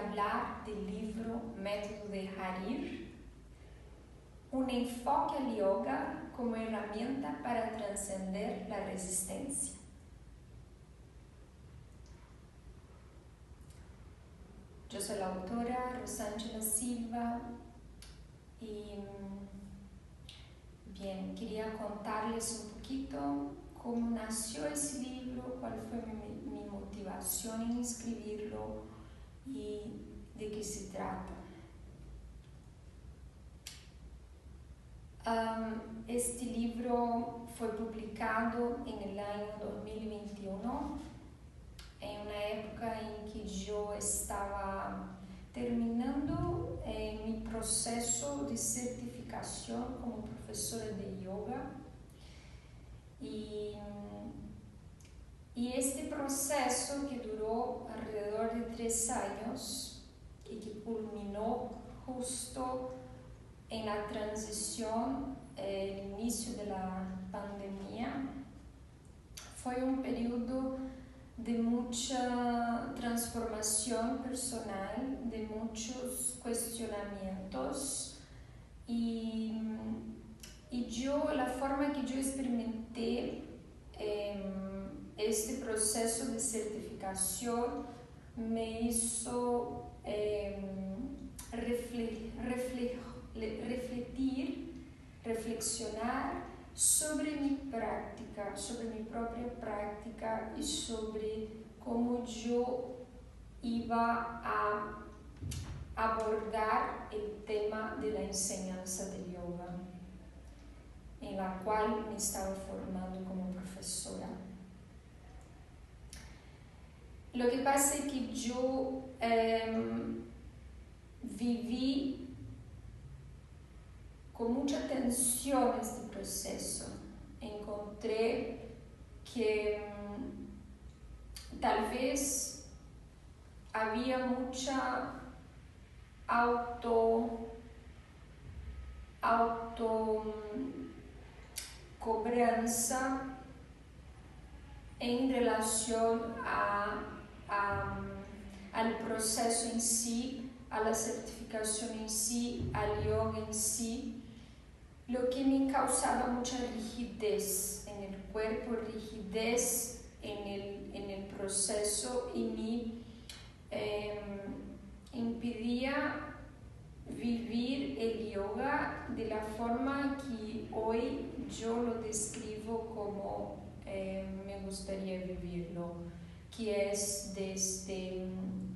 hablar del libro Método de Harir, un enfoque al yoga como herramienta para trascender la resistencia. Yo soy la autora Rosângela Silva y bien, quería contarles un poquito cómo nació ese libro, cuál fue mi motivación en escribirlo y de qué se trata. Este libro fue publicado en el año 2021, en una época en que yo estaba terminando mi proceso de certificación como profesora de yoga y este proceso, que duró alrededor de 3 años y que culminó justo en la transición, el inicio de la pandemia, fue un periodo de mucha transformación personal, de muchos cuestionamientos y la forma que yo experimenté este proceso de certificación me hizo reflexionar sobre mi práctica, sobre mi propia práctica y sobre cómo yo iba a abordar el tema de la enseñanza del yoga, en la cual me estaba formando como profesora. Lo que pasa es que yo viví con mucha tensión este proceso. Encontré que tal vez había mucha cobranza en relación al proceso en sí, a la certificación en sí, al yoga en sí, lo que me causaba mucha rigidez en el cuerpo, rigidez en el proceso y me impedía vivir el yoga de la forma que hoy yo lo describo como me gustaría vivirlo, que es desde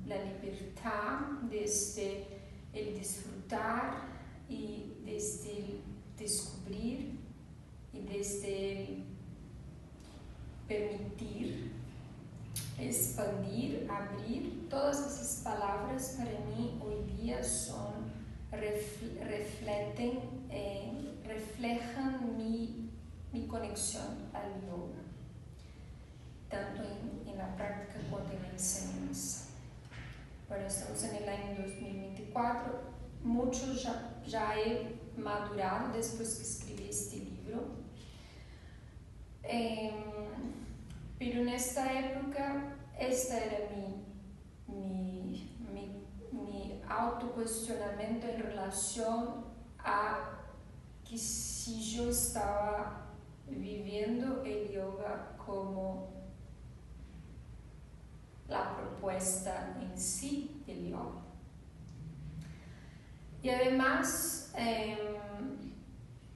la libertad, desde el disfrutar y desde el descubrir y desde el permitir, expandir, abrir. Todas esas palabras para mí hoy día reflejan mi conexión al yoga, tanto en la práctica como en la enseñanza. Bueno, estamos en el año 2024, mucho ya he madurado después que escribí este libro, pero en esta época, esta era mi autocuestionamiento en relación a que si yo estaba viviendo el yoga como la propuesta en sí del yoga. Y además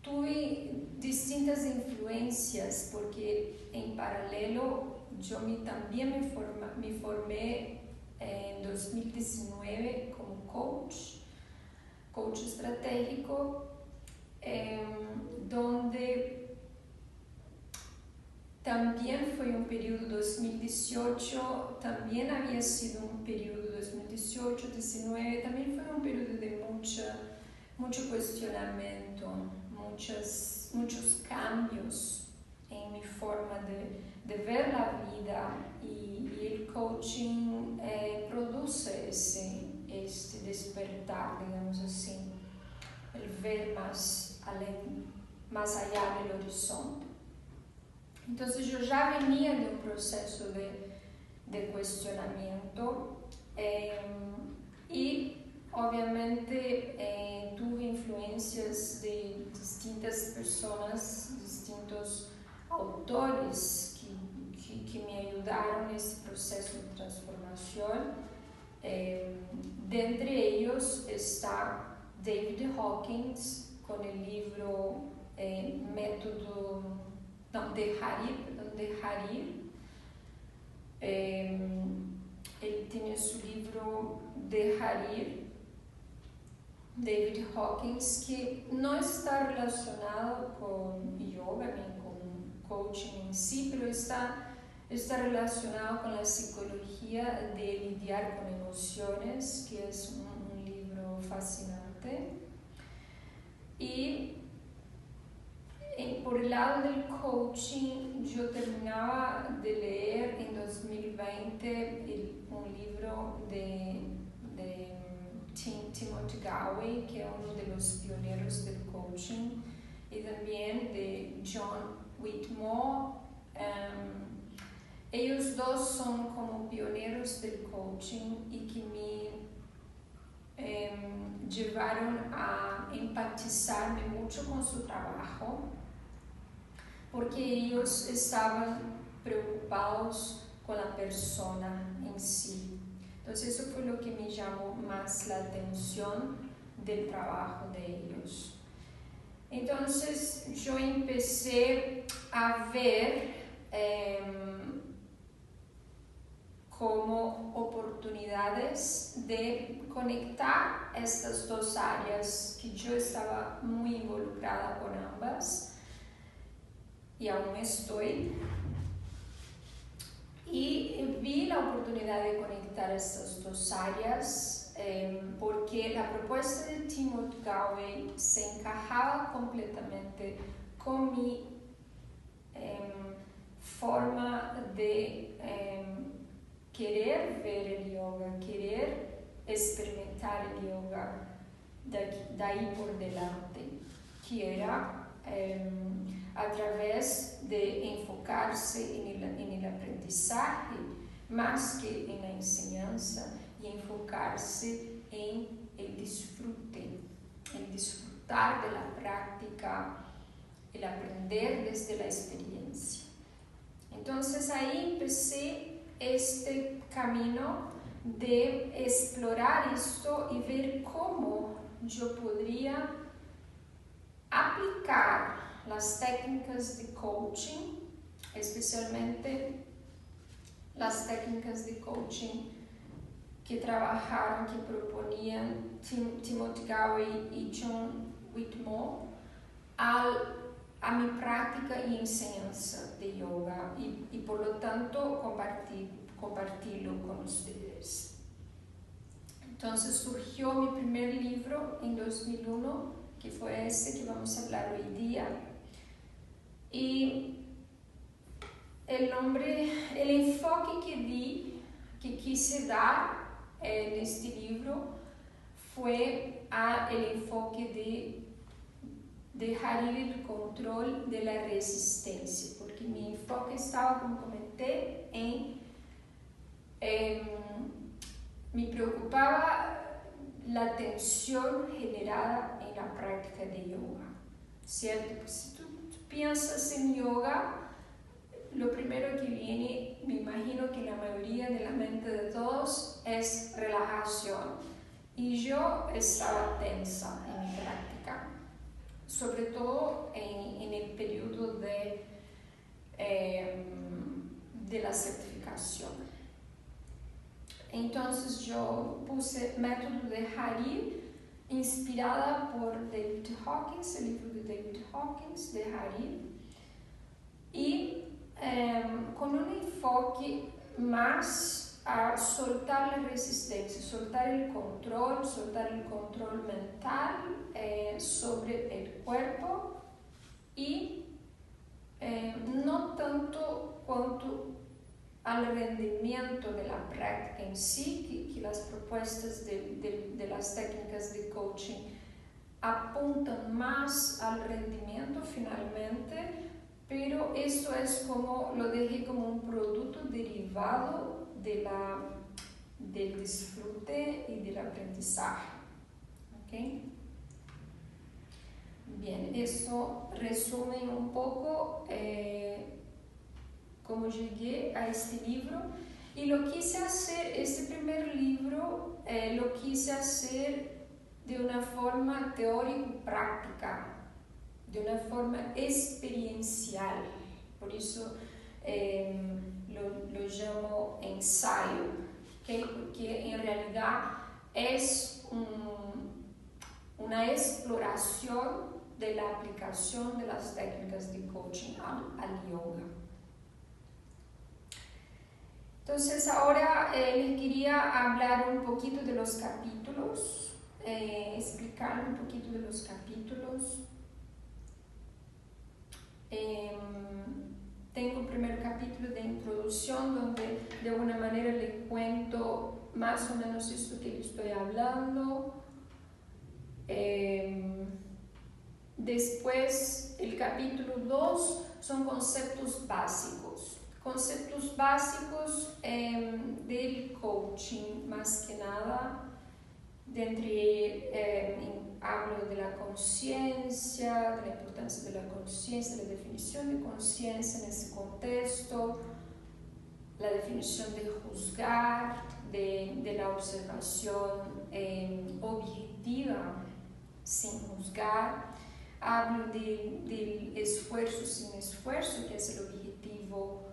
tuve distintas influencias porque en paralelo yo también me formé en 2019 como coach estratégico, donde también fue un periodo 2018, también había sido un periodo 2018, 19, también fue un periodo de mucho cuestionamiento, muchos cambios en mi forma de ver la vida y el coaching produce este despertar, digamos así, el ver más allá del horizonte. Entonces yo ya venía de un proceso de cuestionamiento Y obviamente tuve influencias de distintas personas, distintos autores que me ayudaron en este proceso de transformación. De entre ellos está David Hawkins con el libro Método de Harir. Él tiene su libro de Harir, David Hawkins, que no está relacionado con yoga ni con coaching en sí, pero está relacionado con la psicología de lidiar con emociones, que es un libro fascinante. Y por el lado del coaching, yo terminaba de leer en 2020 un libro de Timothy Goway, que es uno de los pioneros del coaching, y también de John Whitmore. Ellos dos son como pioneros del coaching y que me llevaron a empatizarme mucho con su trabajo, porque ellos estaban preocupados con la persona en sí. Entonces eso fue lo que me llamó más la atención del trabajo de ellos. Entonces yo empecé a ver como oportunidades de conectar estas dos áreas, que yo estaba muy involucrada con ambas y aún estoy, y vi la oportunidad de conectar estas dos áreas porque la propuesta de Timothy Goway se encajaba completamente con mi forma de querer ver el yoga, querer experimentar el yoga de ahí por delante, que era a través de enfocarse en el aprendizaje más que en la enseñanza, y enfocarse en el disfrute, el disfrutar de la práctica, el aprender desde la experiencia. Entonces ahí empecé este camino de explorar esto y ver cómo yo podría aplicar las técnicas de coaching, especialmente las técnicas de coaching que trabajaron, que proponían Timothy Goway y John Whitmore a mi práctica y enseñanza de yoga, y por lo tanto compartirlo con ustedes. Entonces surgió mi primer libro en 2001, que fue este que vamos a hablar hoy día, y el enfoque que quise dar en este libro fue el enfoque de dejar ir el control de la resistencia, porque mi enfoque estaba, como comenté, me preocupaba la tensión generada en la práctica de yoga, ¿cierto? Pues si tú piensas en yoga, lo primero que viene, me imagino que la mayoría de la mente de todos, es relajación, y yo estaba tensa en mi práctica, sobre todo en el periodo de la certificación. Entonces yo puse Método de Harir, inspirada por David Hawkins, el libro de David Hawkins de Harir, y con un enfoque más a soltar la resistencia, soltar el control mental sobre el cuerpo, y no tanto cuanto al rendimiento de la práctica en sí, que las propuestas de las técnicas de coaching apuntan más al rendimiento finalmente, pero esto es como, lo dejé como un producto derivado de del disfrute y del aprendizaje. ¿Okay? Bien, eso resume un poco cómo llegué a este libro, y lo quise hacer, este primer libro, lo quise hacer de una forma teórico-práctica, de una forma experiencial, por eso lo llamo ensayo, ¿okay? Porque en realidad es una exploración de la aplicación de las técnicas de coaching al yoga. Entonces ahora les quería hablar un poquito de los capítulos, explicar un poquito de los capítulos. Tengo el primer capítulo de introducción donde de alguna manera le cuento más o menos esto que le estoy hablando. Después el capítulo 2 son conceptos básicos. Conceptos básicos del coaching, más que nada. Hablo de la conciencia, de la importancia de la conciencia, de la definición de conciencia en ese contexto, la definición de juzgar, de la observación objetiva sin juzgar. Hablo del esfuerzo sin esfuerzo, que es el objetivo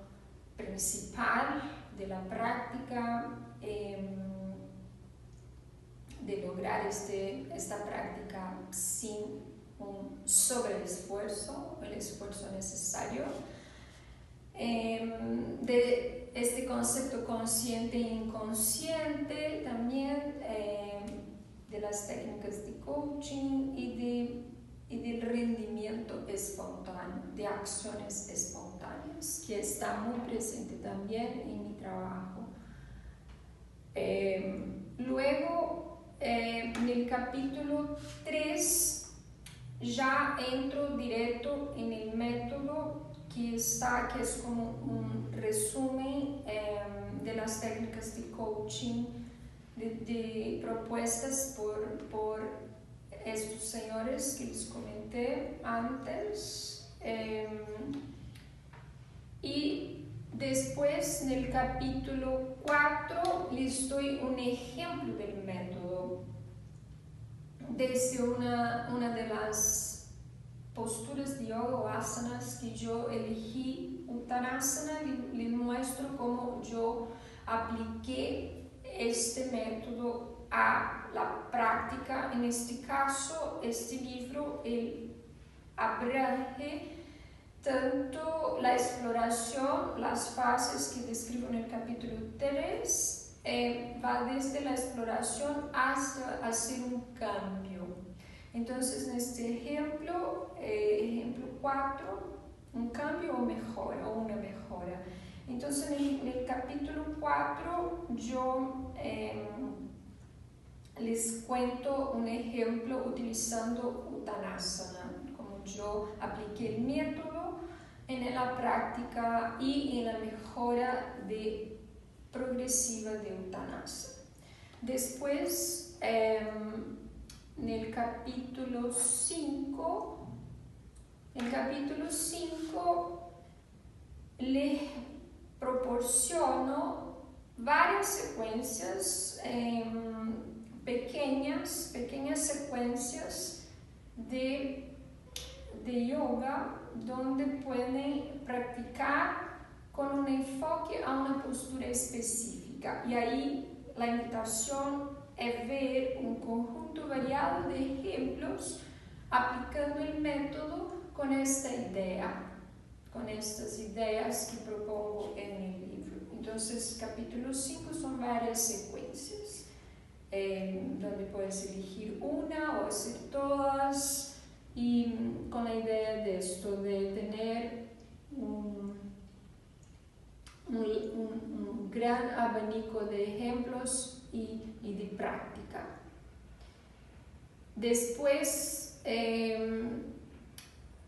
principal de la práctica, de lograr esta práctica sin un sobreesfuerzo, el esfuerzo necesario. De este concepto consciente e inconsciente también, de las técnicas de coaching y del rendimiento espontáneo, de acciones espontáneas, que está muy presente también en mi trabajo. Luego, en el capítulo 3 ya entro directo en el método que es como un resumen de las técnicas de coaching de propuestas por estos señores que les comenté antes. Y después, en el capítulo 4, les doy un ejemplo del método. Desde una de las posturas de yoga o asanas que yo elegí, Uttanasana, les muestro cómo yo apliqué este método a la práctica. En este caso, este libro abrange tanto la exploración, las fases que describo en el capítulo 3, va desde la exploración hasta hacer un cambio. Entonces, en este ejemplo 4, un cambio o una mejora. Entonces, en el capítulo 4 yo les cuento un ejemplo utilizando Uttanasana, como yo apliqué el método en la práctica y en la mejora progresiva de Uttanasana. Después, en el capítulo 5, les proporciono varias secuencias, pequeñas secuencias de yoga donde pueden practicar con un enfoque a una postura específica. Y ahí la invitación es ver un conjunto variado de ejemplos aplicando el método con esta idea, con estas ideas que propongo en el libro. Entonces, capítulo 5 son varias secuencias, donde puedes elegir una o hacer todas, y con la idea de esto, de tener un gran abanico de ejemplos y de práctica. Después, en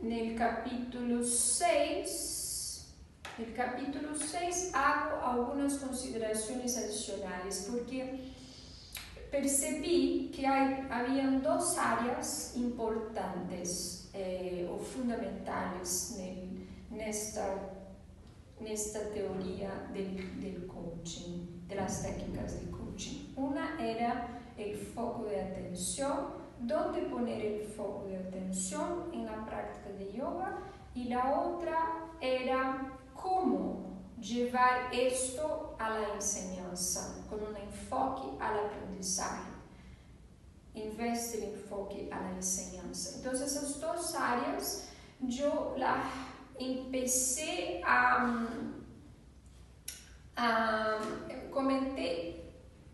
el capítulo 6, el capítulo 6 hago algunas consideraciones adicionales porque percibí que habían dos áreas importantes o fundamentales nesta teoría del coaching, de las técnicas de coaching. Una era el foco de atención, dónde poner el foco de atención en la práctica de yoga, y la otra era cómo llevar esto a la enseñanza, con un enfoque al aprendizaje, en vez del enfoque a la enseñanza. Entonces, esas dos áreas yo las empecé a comenté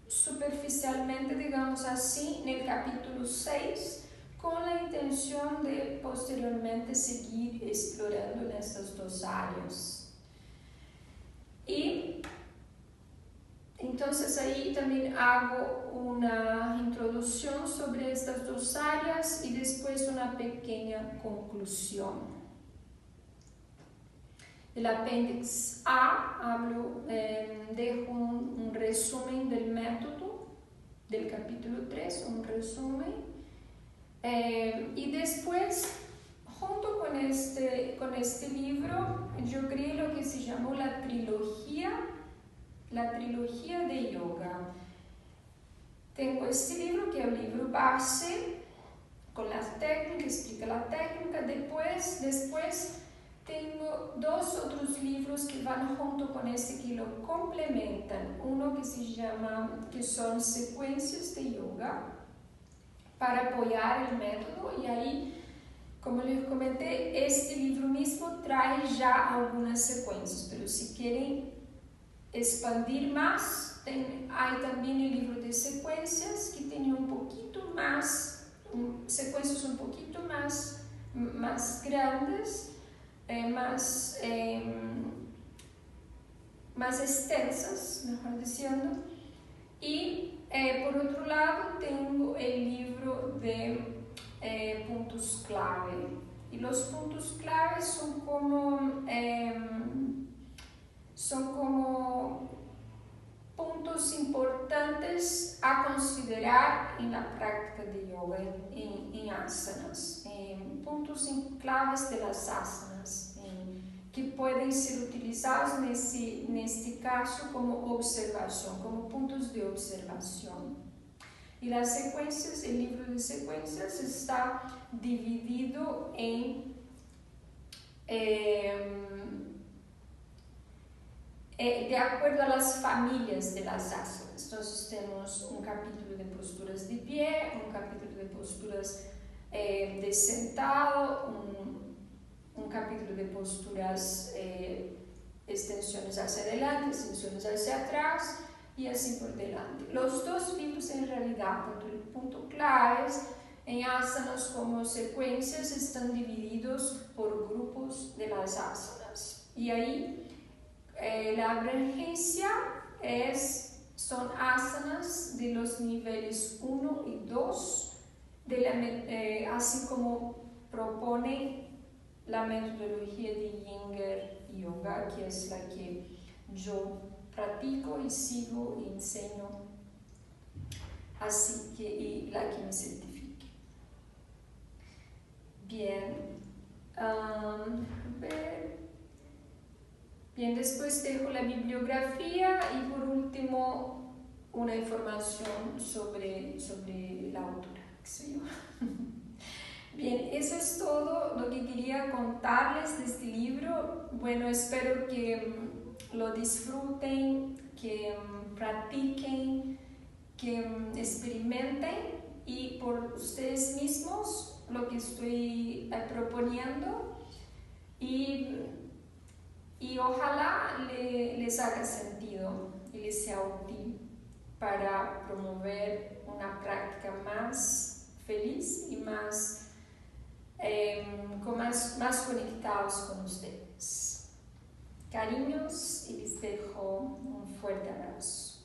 superficialmente, digamos así, en el capítulo 6, con la intención de posteriormente seguir explorando en estas dos áreas. Y entonces ahí también hago una introducción sobre estas dos áreas y después una pequeña conclusión. El apéndice A dejo un resumen del método del capítulo 3, un resumen, y después, junto con este libro, yo creé lo que se llamó la trilogía de yoga. Tengo este libro que es el libro base, con las técnicas, explica la técnica. Después tengo dos otros libros que van junto con este, que lo complementan. Uno que son secuencias de yoga para apoyar el método, y ahí, como les comenté, este libro mismo trae ya algunas secuencias, pero si quieren expandir más, hay también el libro de secuencias que tiene un poquito más, secuencias un poquito más grandes, más extensas, mejor diciendo. Y por otro lado tengo el libro de puntos clave. Y los puntos clave son como puntos importantes a considerar en la práctica de yoga, en asanas, puntos claves de las asanas, que pueden ser utilizados en este caso como observación, como puntos de observación. Y las secuencias, el libro de secuencias está dividido de acuerdo a las familias de las asanas. Entonces tenemos un capítulo de posturas de pie, un capítulo de posturas de sentado, un capítulo de posturas, extensiones hacia adelante, extensiones hacia atrás y así por delante. Los dos libros en realidad, tanto el punto claves en asanas como secuencias, están divididos por grupos de las asanas. Y ahí la abragencia son asanas de los niveles 1 y 2, así como propone la metodología de Iyengar Yoga, que es la que yo practico y sigo y enseño, así que y la que me certifique. Bien, bien, después dejo la bibliografía y por último una información sobre la autora, que soy yo. Bien, eso es todo lo que quería contarles de este libro. Bueno, espero que lo disfruten, que practiquen, que experimenten y por ustedes mismos lo que estoy proponiendo, y ojalá les haga sentido y les sea útil para promover una práctica más feliz y más conectados con ustedes. Cariños, y les dejo un fuerte abrazo.